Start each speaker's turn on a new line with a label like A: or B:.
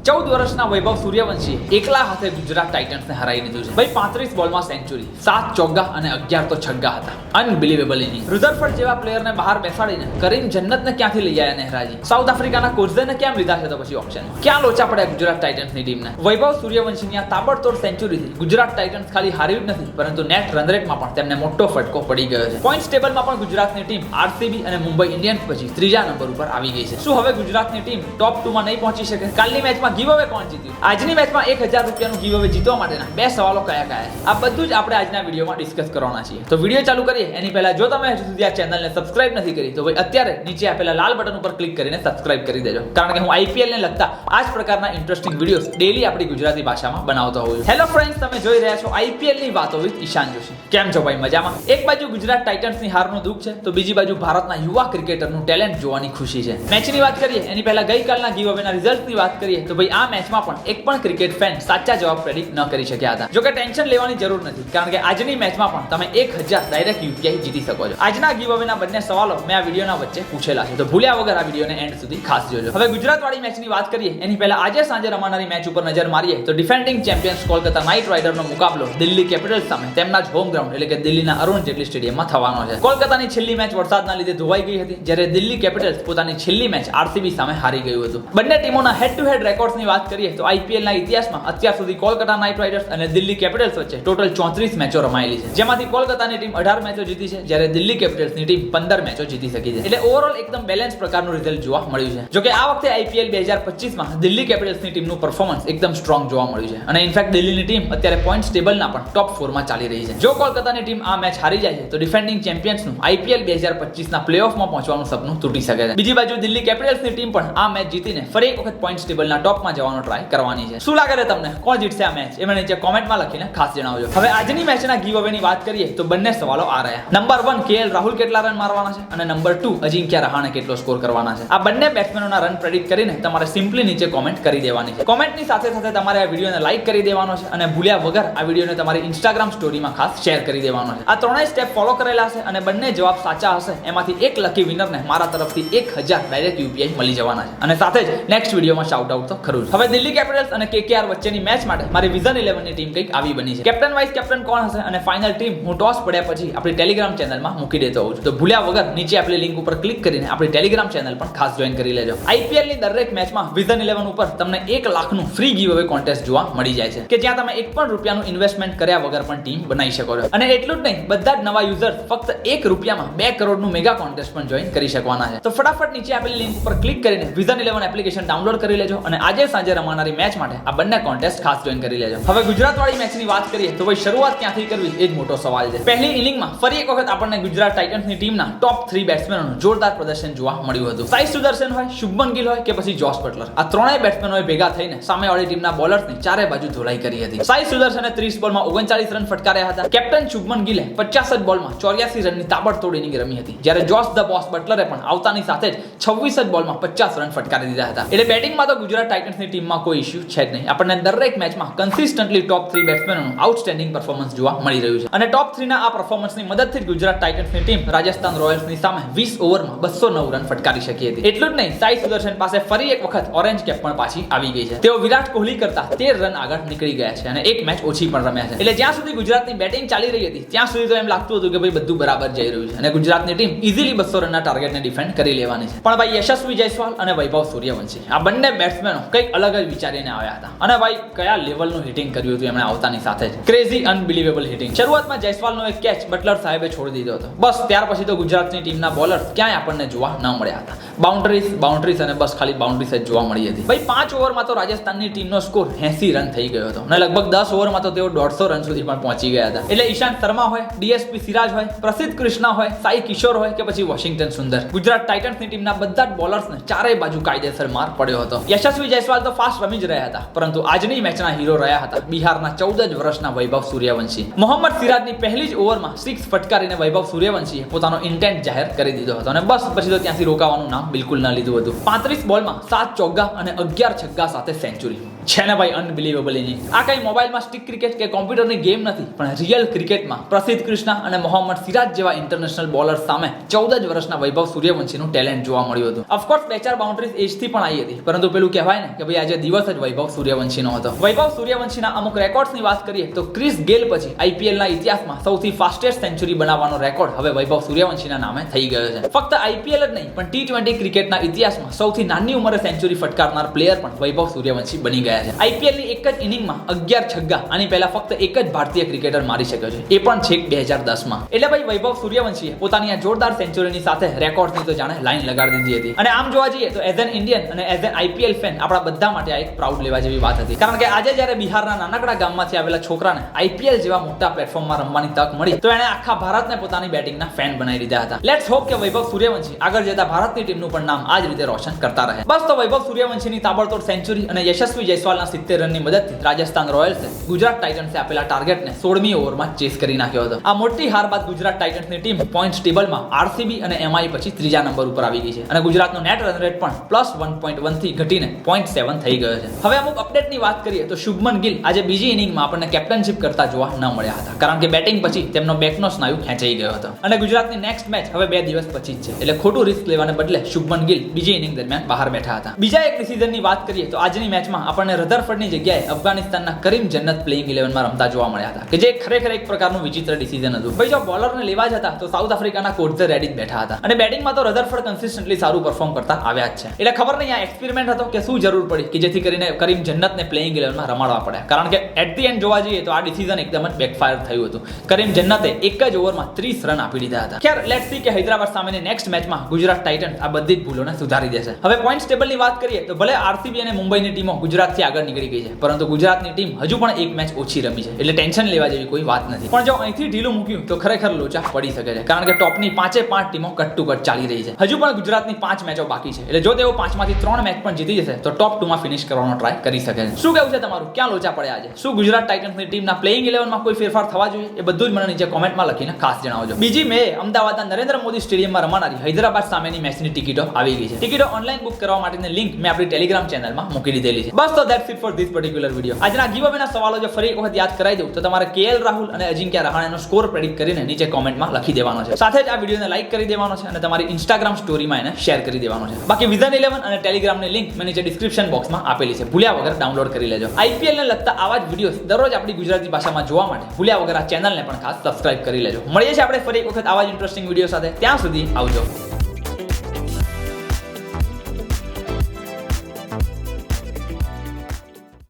A: 14 વર્ષના વૈભવ સૂર્યવંશી એકલા હાથે ગુજરાત ટાઇટન્સને હરાવી દીધું છે. ભાઈ 35 બોલમાં સેન્ચુરી, 7 ચોગ્ગા અને 11 તો છગ્ગા હતા. Unbelievable inning. રુધરફર્ડ જેવા પ્લેયરને બહાર બેસાડીને કરીમ જન્નતને ક્યાંથી લઈ આવ્યા નહેરાજી? સાઉથ આફ્રિકાના કોઝને કેમ લીધા છે તો પછી ઓપ્શનમાં? ક્યાં લોચા પડ્યા ગુજરાત ટાઇટન્સની ટીમને? વૈભવ સૂર્યવંશીની આ તાબડતોડ સેન્ચુરીથી ગુજરાત ટાઇટન્સ ખાલી હાર્યું જ નથી, પરંતુ નેટ રન રેટમાં પણ તેમને મોટો ફટકો પડી ગયો છે. પોઈન્ટ્સ ટેબલમાં પણ ગુજરાતની ટીમ આરસીબી અને મુંબઈ ઇન્ડિયન્સ પછી ત્રીજા નંબર ઉપર આવી ગઈ છે. શું હવે ગુજરાતની ટીમ ટોપ 2 માં નહીં પહોંચી શકે? કાલની મેચમાં ગીવ અવે કોણ જીત્યું? આજની મેચમાં 1000 રૂપિયાનું ગીવ અવે જીતવા માટેના બે સવાલો કયા છે? આ બધું જ આપણે આજના વિડીયોમાં ડિસ્કસ કરવાના છીએ. તો વિડીયો ચાલુ કરીએ એની પહેલા જો તમે હજુ સુધી આ ચેનલને સબસ્ક્રાઇબ નથી કરી તો ભાઈ અત્યારે નીચે આપેલા લાલ બટન ઉપર ક્લિક કરીને સબસ્ક્રાઇબ કરી દેજો, કારણ કે હું આઈપીએલ ને લગતા આ જ પ્રકારના ઇન્ટરેસ્ટિંગ વિડીયોઝ ડેઈલી આપણી ગુજરાતી ભાષામાં બનાવતો હોઉં છું. હેલો ફ્રેન્ડ્સ, તમે જોઈ રહ્યા છો આઈપીએલ ની વાતો વિથ ઈશાન જોશી. કેમ છો ભાઈ? મજામાં? એક બાજુ ગુજરાત ટાઇટન્સની હારનું દુઃખ છે તો બીજી બાજુ ભારતના યુવા ક્રિકેટરનું ટેલેન્ટ જોવાની ખુશી છે. મેચની વાત કરીએ એની પહેલા ગઈકાલના ગીવ અવેના રિઝલ્ટની વાત કરીએ તો ભાઈ આ મેચમાં પણ એક પણ ક્રિકેટ ફેન સાચા જવાબ પ્રેડિક્ટ ન કરી શક્યા હતા. જો કે ટેન્શન લેવાની જરૂર નથી, કારણ કે આજની મેચમાં પણ તમે 1000 ડાયરેક્ટ યુપીઆઈ જીતી શકો છો. આજના ગીવ અવેના બંને સવાલો મેં આ વિડીયોના વચ્ચે પૂછેલા છે, તો ભૂલ્યા વગર આ વિડીયોને એન્ડ સુધી ખાસ જોજો. હવે ગુજરાત વાળી મેચની વાત કરીએ એની પહેલા આજે સાંજે રમાનારી મેચ ઉપર નજર મારીએ તો ડિફેન્ડિંગ ચેમ્પિયન્સ કોલકાતા નાઇટ રાઇડરનો મુકાબલો દિલ્હી કેપિટલ્સ સામે તેમના જ હોમ ગ્રાઉન્ડ એટલે કે દિલ્હીના અરુણ જેટલી સ્ટેડિયમમાં થવાનો છે. કોલકાતાની છેલ્લી મેચ વરસાદના લીધે ધોવાઈ ગઈ હતી, જ્યારે દિલ્હી કેપિટલ્સ પોતાની છેલ્લી મેચ આરસીબી સામે હારી ગયું હતું. બંને ટીમોના હેડ ટુ હેડ રેકોર્ડ્સની વાત કરીએ તો આઈપીએલના ઇતિહાસમાં અત્યાર સુધી કોલકાતા નાઇટ રાઇડર્સ અને દિલ્હી કેપિટલ્સ વચ્ચે ટોટલ 34 મેચો રમાયેલી છે, જેમાંથી કોલકાતાની ટીમ 18 મેચો જીતી છે, જ્યારે દિલ્હી કેપિટલ્સની ટીમ 15 મેચો જીતી શકી છે. એટલે ઓવરઓલ એકદમ બેલેન્સ પ્રકારનું રિઝલ્ટ જોવા મળ્યું છે. જો કે આ વખતે આઈપીએલ 2025માં દિલ્હી કેપિટલ્સની ટીમનું પરફોર્મન્સ એકદમ સ્ટ્રોંગ જોવા મળ્યું છે, અને ઇનફેક્ટ દિલ્હીની ટીમ અત્યારે પોઈન્ટ્સ ટેબલના પણ ટોપ 4 માં ચાલી રહી છે. જો કોલકાતાની ટીમ આ મેચ હારી જાય છે તો ડિફેન્ડિંગ ચેમ્પિયન્સનું આઈપીએલ 2025ના પ્લેઓફમાં પહોંચવાનું સપનું તૂટી શકે છે. બીજી બાજુ દિલ્હી કેપિટલ્સની ટીમ પણ આ મેચ જીતીને ફરી એક વખત પોઈન્ટ્સ ટેબલના ટોપમાં જવાનો ટ્રાય કરવાની છે. શું લાગે છે તમને? કોણ જીતશે આ મેચ? એ મને નીચે કોમેન્ટમાં લખીને ખાસ જણાવજો. હવે આજની મેચના ગીવ અવેની વાત કરીએ તો બંને સવાલો આ રહ્યા. નંબર 1 કેએલ રાહુલ કેટલા રન મારવાના છે અને નંબર 2 અજિંક્ય રહાણે કેટલો સ્કોર કરવાના છે. આ બંને બેટ્સમેનોના રન પ્રેડિક્ટ કરીને તમારે સિમ્પલી નીચે કોમેન્ટ કરી દેવાની છે. કોમેન્ટની સાથે સાથે તમારે આ વિડીયોને લાઈક કરી દેવાનો છે અને ભૂલ્યા વગર આ વિડીયોને તમારી ઇન્સ્ટાગ્રામ સ્ટોરીમાં ખાસ શેર કરી દેવાનો છે. આ ત્રણેય સ્ટેપ ફોલો કરેલા હશે અને બંને જવાબ સાચા હશે એમાંથી એક લકી વિનરને મારા તરફથી 1000 ડાયરેક્ટ યુપીઆઈ મળી જવાના છે, અને સાથે જ નેક્સ્ટ વિડીયોમાં શાઉટ આઉટ તો ખરું જ. હવે દિલ્હી કેપિટલ્સ અને કેકેઆર વચ્ચેની મેચ માટે મારી વિઝન 11 ની ટીમ કંઈક આવી બની છે. કેપ્ટન વાઇસ કેપ્ટન કોણ હશે અને ફાઇનલ ટીમ હું ટોસ પડ્યા પછી આપણી ટેલિગ્રામ ચેનલમાં મૂકી દેતો હોઉં છું, તો ભૂલ્યા વગર નીચે આપેલી લિંક ઉપર ક્લિક કરીને આપણી ટેલિગ્રામ ચેનલ પણ ખાસ જોઈન કરી લેજો. આઈપીએલ ની દરેક મેચમાં વિઝન 11 ઉપર તમને 1 લાખનું ફ્રી ગીવ અવે કોન્ટેસ્ટ જોવા મળી જાય છે, કે જ્યાં તમે 1 પણ રૂપિયાનું ઇન્વેસ્ટમેન્ટ કર્યા વગર પણ ટીમ બનાવી શકો છો. અને એટલું જ નહીં, બધા જ નવા યુઝર ફક્ત 1 રૂપિયામાં 2 કરોડનું મેગા કોન્ટેસ્ટ પણ જોઈન કરી શકવાના છે. તો ફટાફટ નીચે આપેલી લિંક ઉપર ક્લિક કરીને વિઝન 11 એપ્લિકેશન ડાઉનલોડ કરી લેજો અને આજે સાંજે રમાનારી મેચ માટે આ બંને કોન્ટેસ્ટ ખાસ જોઈન કરી લેજો. હવે ગુજરાત વાળી મેચની વાત કરીએ તો ભાઈ શરૂઆત ક્યાંથી કરવી એ જ મોટો સવાલ છે. પહેલી ઇનિંગમાં ફરી એક વખત આપણને ગુજરાત ટાઇટન્સની ટીમના ટોપ 3 બેટ્સમેનોનું જોરદાર પ્રદર્શન જોવા મળ્યું હતું. સાઈ સુદર્શન હોય, શુભમન ગિલ હોય કે પછી જોસ બટલર, આ ત્રણેય બેટ્સમેનોએ ભેગા થઈને સામેવાળી ટીમના બોલર્સની ચારે બાજુ ધોલાઈ કરી હતી. સાઈ સુદર્શને 30 બોલમાં 39 રન ફટકાર્યા હતા. કેપ્ટન શુભમન ગિલે 50 બોલમાં 84 રનની તાબડતોડ ઇનિંગ રમી હતી, જ્યારે જોસ ધ બોસ બટલરે પણ આવતાની સાથે જ 26 બોલમાં 50 રન ફટકારી દીધા હતા. એટલે બેટિંગમાં તો ગુજરાત ટાઇટન્સની ટીમમાં કોઈ ઇશ્યુ છે જ નહીં. આપણને દરેક મેચમાં કન્સિસ્ટન્ટલી ટોપ 3 બેટ્સમેનોનું આઉટસ્ટેન્ડિંગ પરફોર્મન્સ જોવા મળી રહ્યું છે, અને ટોપ 3 ના આ પરફોર્મન્સની મદદથી જ ગુજરાત ટાઇટન્સની ટીમ રાજસ્થાન રોયલ્સની સામે 20 ઓવરમાં 209 રન ફટકારી શકી હતી. એટલું જ નહીં, સાઈ સુદર્શન પાસે ફરી એક વખત ઓરેન્જ કેપ પણ પાછી આવી ગઈ છે. તેઓ વિરાટ કોહલી કરતા 13 રન આગળ નીકળી ગયા છે અને એક મેચ ઓછી પણ રમ્યા છે. એટલે જ્યાં સુધી ગુજરાતની બેટિંગ ચાલી રહી હતી ત્યાં સુધી તો એમ લાગતું હતું કે ભાઈ બધું બરાબર જઈ રહ્યું છે અને ગુજરાતની ટીમ ઇઝીલી 200 રનના ટાર્ગેટને ડિફેન્ડ કરી લેવાની છે. પણ ભાઈ યશસ્વી જયસ્વાલ અને વૈભવ સૂર્યવંશી આ બંને બેટ્સમેનો કંઈક અલગ જ વિચારીને આવ્યા હતા, અને ભાઈ કયા લેવલનું હિટિંગ કર્યું હતું એમણે આવતાની સાથે જ. Crazy unbelievable hitting. શરૂઆતમાં જયસ્વાલનો એક કેચ બટલર સાહેબે છોડી દીધો હતો, બસ ત્યાર પછી તો ગુજરાતની ટીમના બોલર્સ ક્યાંય આપણને જોવા ન મળ્યા હતા. બાઉન્ડ્રીઝ અને બસ ખાલી બાઉન્ડ્રીઝ જ જોવા મળી હતી. ભાઈ 5 ઓવરમાં તો રાજસ્થાનની ટીમનો સ્કોર 80 રન થઈ ગયો હતો અને લગભગ 10 ઓવરમાં તો તેઓ 150 રન સુધી પણ પહોંચી ગયા હતા. એટલે ઈશાંત શર્મા હોય, ડીએસપી સિરાજ હોય, પ્રસિદ્ધ કૃષ્ણા હોય, સાઈ કિશોર હોય કે પછી વોશિંગ્ટન સુંદર, ગુજરાત ટાઇટન્સની ટીમના બધા જ બોલર્સને ચારેય બાજુ કાયદેસર માર પડ્યો હતો. યશસ્વી જયસ્વાલ તો ફાસ્ટ રમી જ રહ્યા હતા, પરંતુ આજની મેચના હીરો રહ્યા હતા બિહારના 14 જ વર્ષના વૈભવ સૂર્યવંશી. મોહમ્મદ સિરાજની પહેલી જ ઓવરમાં 6 ફટકારીને વૈભવ સૂર્યવંશીએ પોતાનો ઇન્ટેન્ટ જાહેર કરી દીધો હતો, અને બસ પછી તો ત્યાંથી રોકાવાનું નામ બિલકુલ ન લીધું હતું. 35 બોલમાં 7 ચોગ્ગા અને 11 છગ્ગા સાથે સેન્ચુરી. છે ને ભાઈ અનબિલીવેબલ ઇનિંગ. આ કઈ મોબાઈલમાં સ્ટિક ક્રિકેટ કે કોમ્પ્યુટરની ગેમ નથી, પણ રિયલ ક્રિકેટમાં પ્રસિદ્ધ કૃષ્ણા અને મોહમ્મદ સિરાજ જેવા ઇન્ટરનેશનલ બોલર્સ સામે 14 જ વર્ષના વૈભવ સૂર્યવંશીનું ટેલેન્ટ જોવા મળ્યું હતું. ઓફકોર્સ 2-4 બાઉન્ડ્રીઝ એજથી પણ આવી હતી, પરંતુ પેલું કહેવાય ને કે ભાઈ આજે દિવસ જ વૈભવ સૂર્યવંશીનો હતો. વૈભવ સૂર્યવંશીના અમુક રેકોર્ડ્સની વાત કરીએ તો ક્રિસ ગેલ પછી આઈપીએલના ઇતિહાસમાં સૌથી ફાસ્ટેસ્ટ સેન્ચુરી બનાવવાનો રેકોર્ડ હવે વૈભવ સૂર્યવંશીના નામે થઈ ગયો છે. ફક્ત આઈપીએલ જ નહીં પણ T20 ક્રિકેટના ઇતિહાસમાં સૌથી નાની ઉંમરે સેન્ચુરી ફટકારનાર પ્લેયર પણ વૈભવ સૂર્યવંશી બની ગયા છે. આઈપીએલની એક જ ઇનિંગમાં 11 છગ્ગા આની પહેલા ફક્ત એક જ ભારતીય ક્રિકેટર મારી શક્યો છે, એ પણ છેક 2010માં. એટલે ભાઈ વૈભવ સૂર્યવંશીએ પોતાની આ જોરદાર સેન્ચુરીની સાથે રેકોર્ડની તો જાણે લાઈન લગાડી દીધી હતી. અને આમ જોવા જઈએ તો એઝ એન ઇન્ડિયન અને એઝ એન આઈપીએલ ફેન આપણા બધા માટે આ એક પ્રાઉડ લેવા જેવી વાત હતી. કારણ કે આજે જ્યારે બિહારના નાનકડા ગામમાંથી આવેલા છોકરાને આઈપીએલ જેવા મોટા પ્લેટફોર્મમાં રમવાની તક મળી તો એણે આખા ભારતને પોતાની બેટિંગના ફેન બનાવી દીધા હતા. લેટ્સ હોપ કે વૈભવ સૂર્યવંશી આગળ જતા ભારતની ટીમનું પણ નામ આ જ રીતે રોશન કરતા રહે. બસ તો વૈભવ સૂર્યવંશીની તાબડતોડ સેન્ચુરી અને યશસ્વી જયસ્વાલના 70 રનની મદદથી રાજસ્થાન રોયલ્સે ગુજરાત ટાઇટન્સે આપેલા ટાર્ગેટને 16મી ઓવરમાં ચેસ કરી નાખ્યો હતો. આ મોટી હાર બાદ ગુજરાત ટાઇટન્સની ટીમ પોઈન્ટ્સ ટેબલમાં આરસીબી અને એમઆઈ પછી ત્રીજા નંબર ઉપર આવી ગઈ છે અને ગુજરાતનો નેટ રન રેટ પણ +1.1 થી ઘટીને 0.7 થઈ ગયો છે. હવે અમુક અપડેટની વાત કરીએ તો શુભમન ગિલ આજે બીજી ઇનિંગમાં આપણને કેપ્ટનશિપ કરતા જોવા ન મળ્યા હતા, કારણ કે બેટિંગ પછી તેમનો બેકનો સ્નાયુ ખેંચાઈ ગયો હતો અને ગુજરાતની નેક્સ્ટ મેચ હવે 2 દિવસ પછી જ છે, એટલે ખોટું રિસ્ક લેવાને બદલે શુભમન ગિલ બીજી ઇનિંગ દરમિયાન બહાર બેઠા હતા. બીજા એક ડિસિઝનની વાત કરીએ તો આજની મેચમાં આપણને રધરફર્ડની જગ્યાએ અફઘાનિસ્તાનના કરીમ જન્નત પ્લેઇંગ 11માં રમતા જોવા મળ્યા હતા, કે જે ખરેખર એક પ્રકારનું વિચિત્ર ડિસિઝન હતું. ભાઈ જો બોલરને લેવા જ હતા તો સાઉથ આફ્રિકાના કોડ્ઝે રેડી બેઠા હતા અને બેટિંગમાં તો રધરફર્ડ કન્સિસ્ટન્ટલી સારું પરફોર્મ કરતા આવ્યા જ છે. એટલે ખબર નહીં આ એક્સપેરિમેન્ટ હતો કે શું જરૂર પડી કે જેથી કરીને કરીમ જન્નતને પ્લેઇંગ 11માં રમાડવા પડે, કારણ કે એટ ધી એન્ડ જોવા જઈએ તો આ ડિસિઝન એકદમ જ બેકફાયર થયું હતું. કરીમ જન્નતે એક જ ઓવરમાં 30 રન આપી દીધા હતા. ખેર લેટ્સ સી કે હૈદરાબાદ સામેની નેક્સ્ટ મેચમાં ગુજરાત ટાઇટન્સ આ બધી જ ભૂલોને સુધારી દેશે. હવે પોઈન્ટ્સ ટેબલની વાત કરીએ તો ભલે આરસીબી અને મુંબઈની ટીમો ગુજરાતથી આગળ નીકળી ગઈ છે, પરંતુ ગુજરાતની ટીમ હજુ પણ એક મેચ ઓછી રમી છે, એટલે ટેન્શન લેવા જેવી કોઈ વાત નથી. પણ જો અહીંથી ઢીલું મૂક્યું તો ખરેખર લોચા પડી શકે છે, કારણ કે ટોપની 5 ટીમો કટ ટુ કટ ચાલી રહી છે. હજુ પણ ગુજરાતની 5 મેચો બાકી છે, એટલે જો તેઓ 5માંથી 3 મેચ પણ જીતી જશે તો ટોપ 2માં ફિનિશ કરવાનો ટ્રાય કરી શકે છે. શું કહેવું છે તમારું? ક્યાં લોચા પડ્યા આજે? શું ગુજરાત ટાઇટન્સની ટીમના પ્લેઇંગ 11માં કોઈ ફેરફાર થવા જોઈએ? એ બધું જ મને નીચે કોમેન્ટમાં લખીને ખાસ જણાવજો. બીજી મે અમદાવાદના નરેન્દ્ર મોદી સ્ટેડિયમમાં રમાનારી હૈદરાબાદ સામેની મેચની ટિકિટો આવી ગઈ છે. ટિકિટો ઓનલાઈન બુક કરવા માટેની લિંક મેં આપણી ટેલિગ્રામ ચેનલમાં મૂકી દીધેલી છે. બસ તો that's it for this particular video. આજના ગીવઅવેના સવાલો જો ફરી એક વખત યાદ કરાવી દઉં તો તમારે કેએલ રાહુલ અને અજિંક્ય રહાણેનો સ્કોર પ્રેડિક્ટ કરીને નીચે કોમેન્ટમાં લખી દેવાનો છે. સાથે જ આ વિડિયોને લાઈક કરી દેવાનો છે અને તમારી ઇન્સ્ટાગ્રામ સ્ટોરીમાં એને શેર કરી દેવાનો છે. બાકી વિઝન 11 અને ટેલિગ્રામની લિંક મેં નીચે ડિસ્ક્રિપ્શન બોક્સમાં આપેલી છે, ભૂલ્યા વગર ડાઉનલોડ કરી લેજો. આઈપીએલ ને લગતા આવા જ વિડિયોઝ દરરોજ આપણી ગુજરાતી ભાષામાં જોવા માટે ભૂલ્યા વગર આ ચેનલને પણ ખાસ સબસ્ક્રાઇબ કરી લેજો. મળીએ છીએ આપણે ફરી એક વખત આવા જ ઇન્ટરેસ્ટિંગ વિડિયો સાથે. ત્યાં સુધી આવજો.